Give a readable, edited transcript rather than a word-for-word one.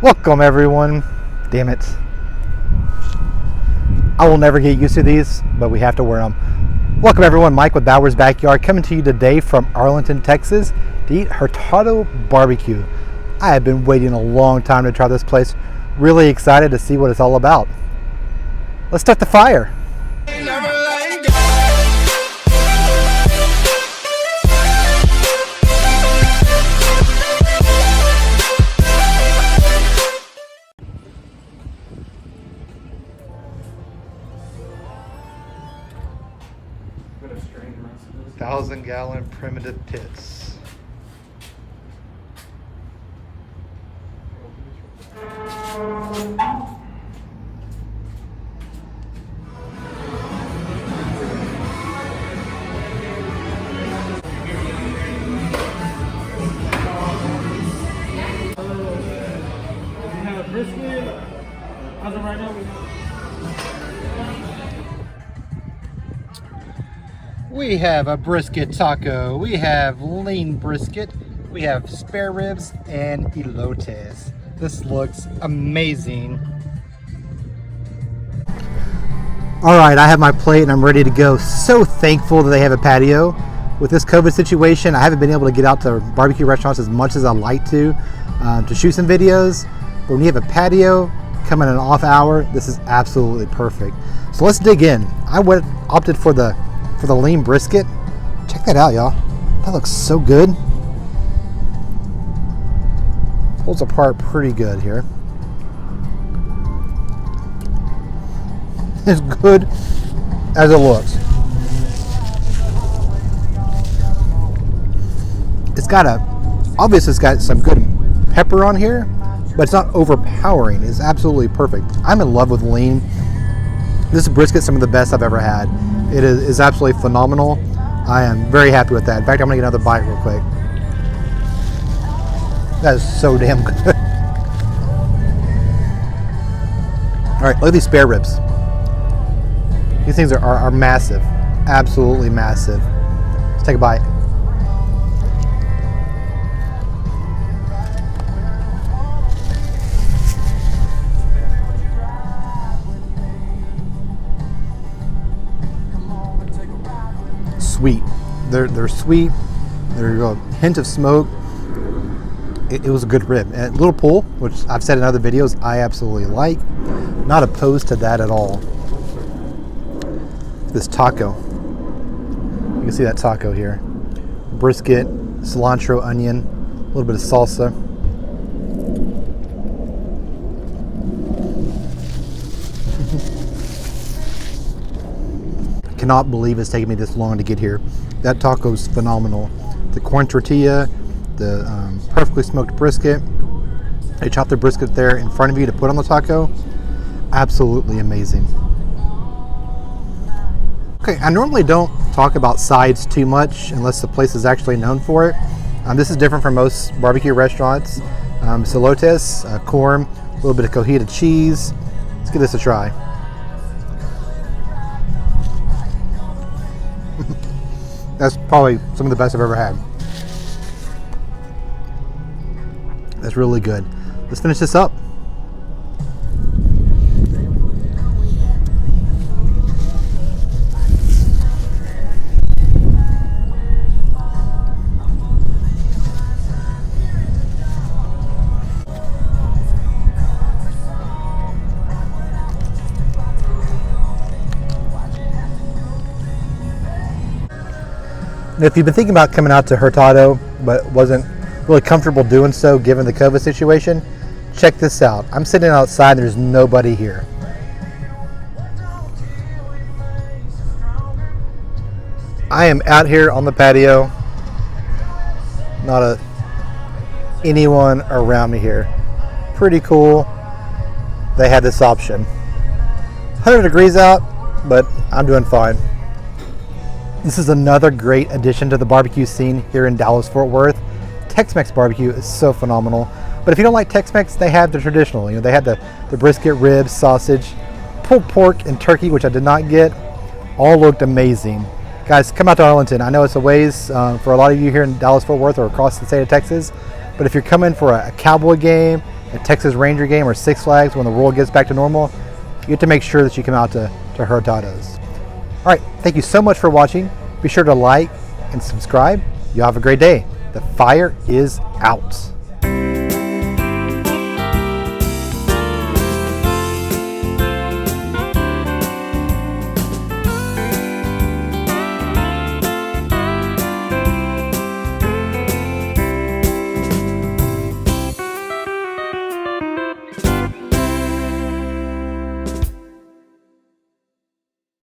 Welcome everyone. Damn it. I will never get used to these, but we have to wear them. Welcome everyone, Mike with Bauer's Backyard, coming to you today from Arlington, Texas to eat Hurtado Barbecue. I have been waiting a long time to try this place. Really excited to see what it's all about. Let's start the fire. 1,000-gallon primitive pits. We have a brisket. As of right now, We have a brisket taco, we have lean brisket, we have spare ribs and elotes. This looks amazing. All right, I have my plate and I'm ready to go. So thankful that they have a patio. With this COVID situation, I haven't been able to get out to barbecue restaurants as much as I'd like to shoot some videos. But when you have a patio, come in an off hour, this is absolutely perfect. So let's dig in. I opted for the lean brisket. Check that out, y'all. That looks so good. Pulls apart pretty good here. As good as it looks. Obviously it's got some good pepper on here, but it's not overpowering. It's absolutely perfect. I'm in love with lean. This brisket is some of the best I've ever had. It is absolutely phenomenal. I am very happy with that. In fact, I'm gonna get another bite real quick. That is so damn good. All right, look at these spare ribs. These things are massive, absolutely massive. Let's take a bite. Sweet. They're sweet. There's a hint of smoke. It was a good rib. A little pull, which I've said in other videos I absolutely like. Not opposed to that at all. This taco. You can see that taco here. Brisket, cilantro, onion, a little bit of salsa. Cannot believe it's taken me this long to get here. That taco's phenomenal. The corn tortilla, the perfectly smoked brisket. They chop the brisket there in front of you to put on the taco. Absolutely amazing. Okay, I normally don't talk about sides too much unless the place is actually known for it. This is different from most barbecue restaurants. Elotes, corn, a little bit of cojita cheese. Let's give this a try. That's probably some of the best I've ever had. That's really good. Let's finish this up. If you've been thinking about coming out to Hurtado but wasn't really comfortable doing so given the COVID situation, check this out. I'm sitting outside, there's nobody here. I am out here on the patio, not anyone around me here. Pretty cool. They had this option. 100 degrees out, but I'm doing fine. This is another great addition to the barbecue scene here in Dallas-Fort Worth. Tex-Mex barbecue is so phenomenal. But if you don't like Tex-Mex, they have the traditional. They had the brisket, ribs, sausage, pulled pork, and turkey, which I did not get. All looked amazing. Guys, come out to Arlington. I know it's a ways for a lot of you here in Dallas-Fort Worth or across the state of Texas. But if you're coming for a Cowboy game, a Texas Ranger game or Six Flags when the world gets back to normal, you have to make sure that you come out to Hurtado's. All right, thank you so much for watching. Be sure to like and subscribe. You have a great day. The fire is out.